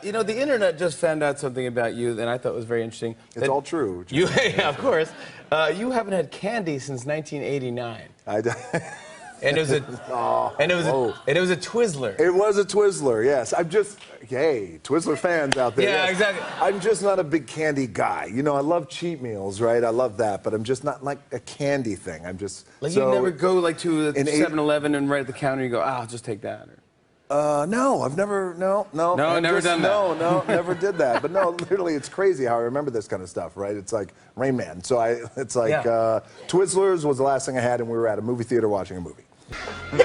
You know, the internet just found out something about you that I thought was very interesting. It's all true. You, yeah, of course. You haven't had candy since 1989. And it was a, and it was a Twizzler. It was a Twizzler, yes. I'm just, hey, Twizzler fans out there. Yeah, yes. exactly. I'm just not a big candy guy. You know, I love cheat meals, right? I love that, but I'm just not like a candy thing. I'm just like so, you never go like to the 7-Eleven and right at the counter you go, I'll just take that. No, I've never, no. No, never done that. No, never did that. But no, literally, it's crazy how I remember this kind of stuff, right? It's like Rain Man. So it's like Twizzlers was the last thing I had, and we were at a movie theater watching a movie. You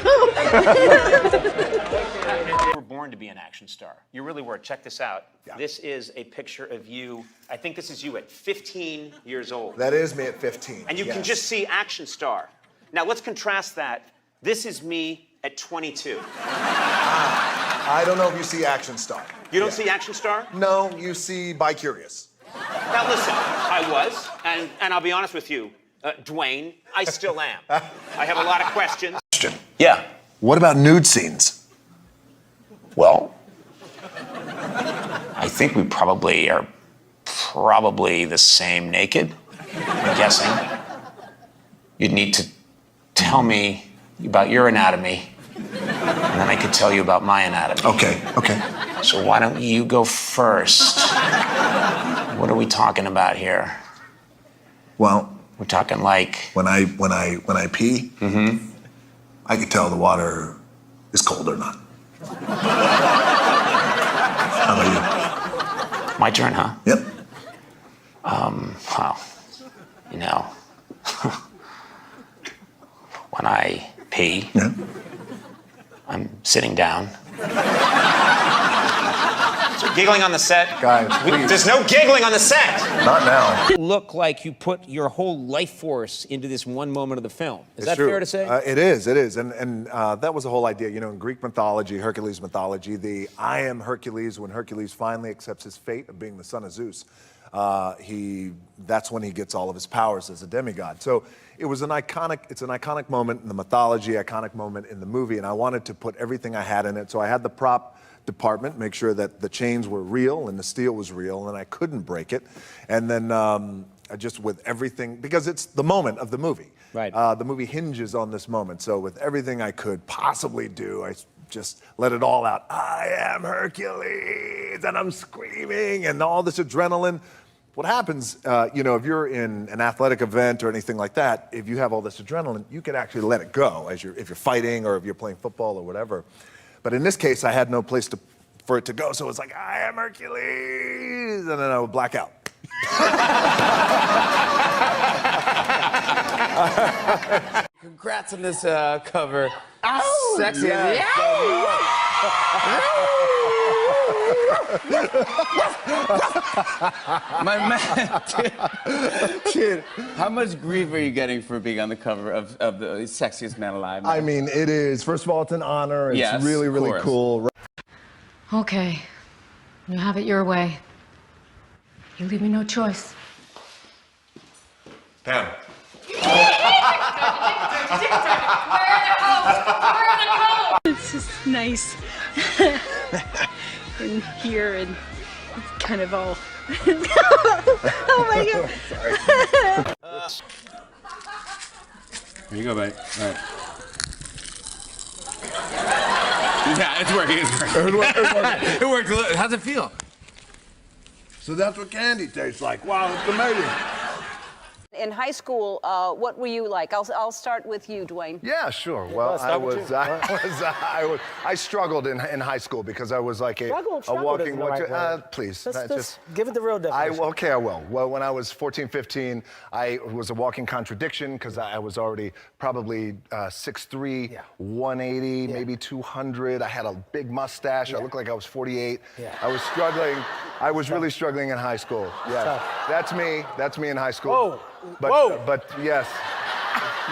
were born to be an action star. You really were. Check this out. Yeah. This is a picture of you. I think this is you at 15 years old. That is me at 15. And you can just see action star. Now let's contrast that. This is me at 22. I don't know if you see action star. You don't see action star? No, you see bi-curious. Now listen, I was, and I'll be honest with you, Dwayne, I still am. I have a lot of questions. Yeah. What about nude scenes? Well, I think we probably are the same naked, I'm guessing. You'd need to tell me about your anatomy, and then I could tell you about my anatomy. Okay. So why don't you go first? What are we talking about here? Well, we're talking like when I pee, I can tell the water is cold or not. How about you? My turn, huh? Yep. Well, you know, when I pee, I'm sitting down. So giggling on the set? Guys, please. There's no giggling on the set! Not now. Look like you put your whole life force into this one moment of the film. Is that true. fair to say? It is. And that was the whole idea. You know, in Greek mythology, Hercules mythology, the I am Hercules, when Hercules finally accepts his fate of being the son of Zeus, that's when he gets all of his powers as a demigod. So it's an iconic moment in the mythology, iconic moment in the movie, and I wanted to put everything I had in it. So I had the prop department make sure that the chains were real and the steel was real and I couldn't break it. And then just with everything, because it's the moment of the movie. Right. The movie hinges on this moment. So with everything I could possibly do, I just let it all out. I am Hercules, and I'm screaming, and all this adrenaline. What happens, you know, if you're in an athletic event or anything like that, if you have all this adrenaline, you can actually let it go if you're fighting or if you're playing football or whatever. But in this case, I had no place for it to go, so it's like, I am Hercules, and then I would black out. Congrats on this cover. Oh, sexy. yeah. My man, dude, how much grief are you getting for being on the cover of the sexiest man alive? I mean, it is. First of all, it's an honor. It's yes, really, really cool. Okay. You have it your way. You leave me no choice. Pam. It's just nice in here, and it's kind of all. Oh my god! Sorry. Here you go, buddy. All right. Yeah, it's working. It worked. How's it feel? So that's what candy tastes like. Wow, it's amazing. In high school, what were you like? I'll start with you, Dwayne. Yeah, sure. Well, I struggled in high school because I was like a walking. Please, just give it the real definition. Okay, I will. Well, when I was 14, 15, I was a walking contradiction because I was already probably 6'3", 180, maybe 200. I had a big mustache. I looked like I was 48. I was struggling. I was really struggling in high school. Yeah, that's me. That's me in high school. Whoa. But yes.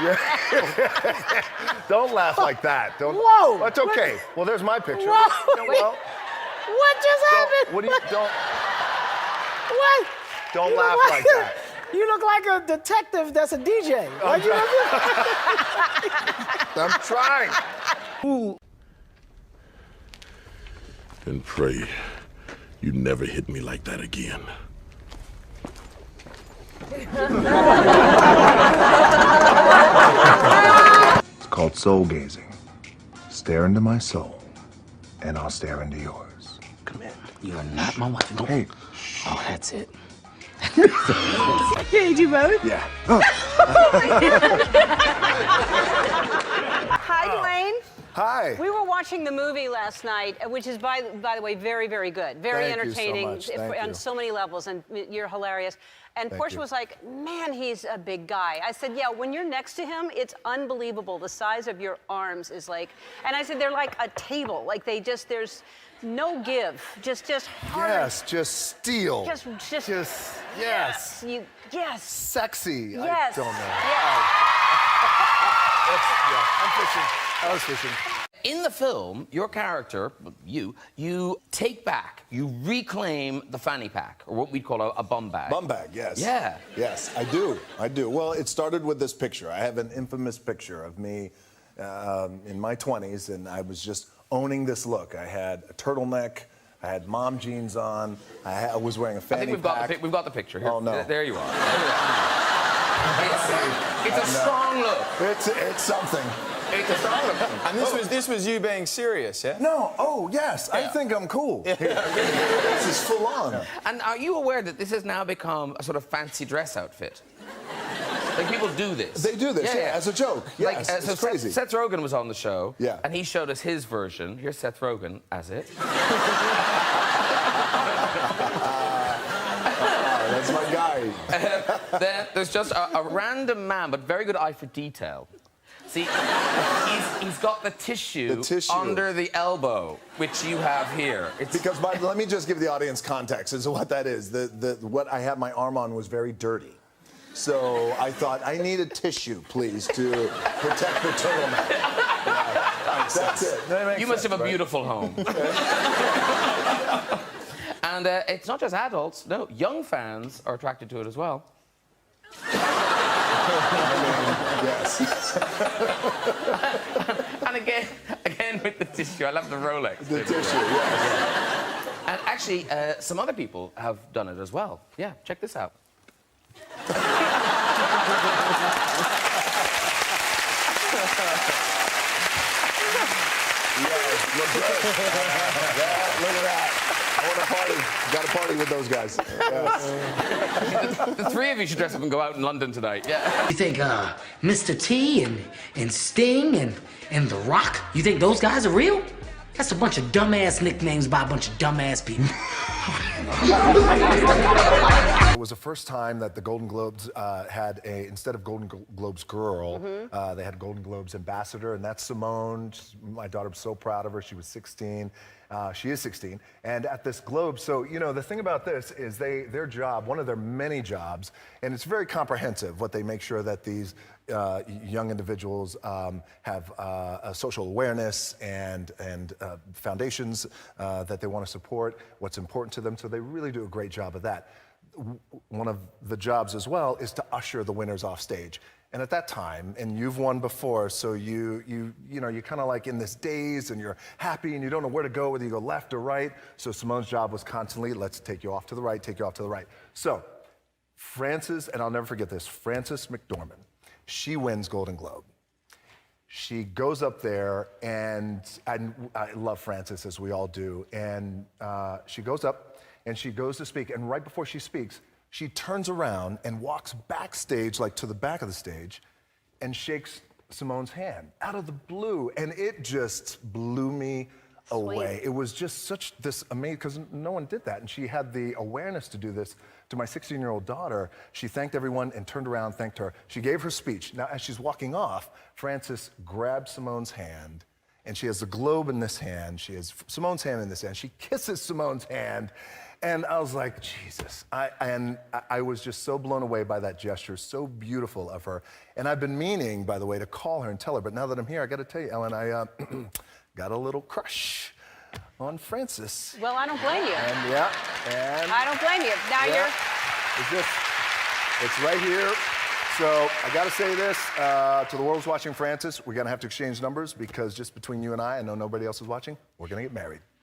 Yeah. Don't laugh like that. Don't. Whoa. That's okay. Well, there's my picture. Whoa. Well, What just happened? What do you don't? What? Don't laugh like that. You look like a detective that's a DJ. I'm trying. And pray You never hit me like that again. It's called soul gazing. Stare into my soul, and I'll stare into yours. Come in. You are not my wife. Don't. Hey. Oh, that's it. Can you do both? Yeah. Hi, Dwayne. Hi. We were watching the movie last night, which is, by the way, very, very good. Very Thank you so entertaining much. Thank on you. so many levels, and you're hilarious. And Thank Portia you. was like, man, he's a big guy. I said, yeah, when you're next to him, it's unbelievable. The size of your arms is like, and I said, they're like a table. Like there's no give. Just hard. Yes, just steel. Just yes. Yes. Sexy. Yes. I don't know. Yes. I'm fishing. I was fishing. In the film, your character, you take back, you reclaim the fanny pack, or what we'd call a bum bag. Bum bag, yes. Yeah. Yes, I do. Well, it started with this picture. I have an infamous picture of me in my 20s, and I was just owning this look. I had a turtleneck. I had mom jeans on. I was wearing a fanny I think pack. we've got the picture. Here. Oh, no. There you are. It's a strong look. It's something. It's a strong look. And this was you being serious, yeah? No, yes, I think I'm cool. This is full on. And are you aware that this has now become a sort of fancy dress outfit? Like, people do this. They do this, yeah, as a joke. Like, Yes, so it's crazy. Seth Rogen was on the show, Yeah. and he showed us his version. Here's Seth Rogen as it. That's my guy. Then there's just a random man, but very good eye for detail. See, he's got the tissue under the elbow, which you have here. Because let me just give the audience context as to what that is. What I had my arm on was very dirty. So I thought I needed tissue, please, to protect the turtleneck. That's it. You must have a beautiful home. And it's not just adults. No, young fans are attracted to it as well. Yes. And again with the tissue. I love the Rolex. The tissue, yes. And actually, some other people have done it as well. Yeah, check this out. Look at that. I want to party. Got to party with those guys. Yes. The three of you should dress up and go out in London tonight. Yeah. You think Mr. T and Sting and The Rock, you think those guys are real? That's a bunch of dumbass nicknames by a bunch of dumbass people. It was the first time that the Golden Globes had instead of Golden Globes Girl, they had Golden Globes Ambassador, and that's Simone. My daughter was so proud of her. She was 16. She is 16. And at this Globe, so, you know, the thing about this is their job, one of their many jobs, and it's very comprehensive, what they make sure that these young individuals have a social awareness and foundations that they want to support, what's important to them, so they really do a great job of that. One of the jobs as well is to usher the winners off stage. And at that time, and you've won before, so you know, you're kind of like in this daze and you're happy and you don't know where to go, whether you go left or right. So Simone's job was constantly, let's take you off to the right, take you off to the right. So Frances, and I'll never forget this, Frances McDormand, she wins Golden Globe. She goes up there, and I love Frances, as we all do, and she goes up and she goes to speak, and right before she speaks, she turns around and walks backstage, like to the back of the stage, and shakes Simone's hand out of the blue, and it just blew me away. It was just such this amazing, because no one did that, and she had the awareness to do this to my 16-year-old daughter. She thanked everyone and turned around, thanked her. She gave her speech. Now, as she's walking off, Frances grabbed Simone's hand, and she has the globe in this hand. She has Simone's hand in this hand. She kisses Simone's hand, and I was like, Jesus. I was just so blown away by that gesture, so beautiful of her. And I've been meaning, by the way, to call her and tell her, but now that I'm here, I got to tell you, Ellen, I got a little crush on Frances. Well, I don't blame you. And I don't blame you. Now it's right here. So I got to say this to the world who's watching, Frances, we're going to have to exchange numbers because just between you and I know nobody else is watching, we're going to get married.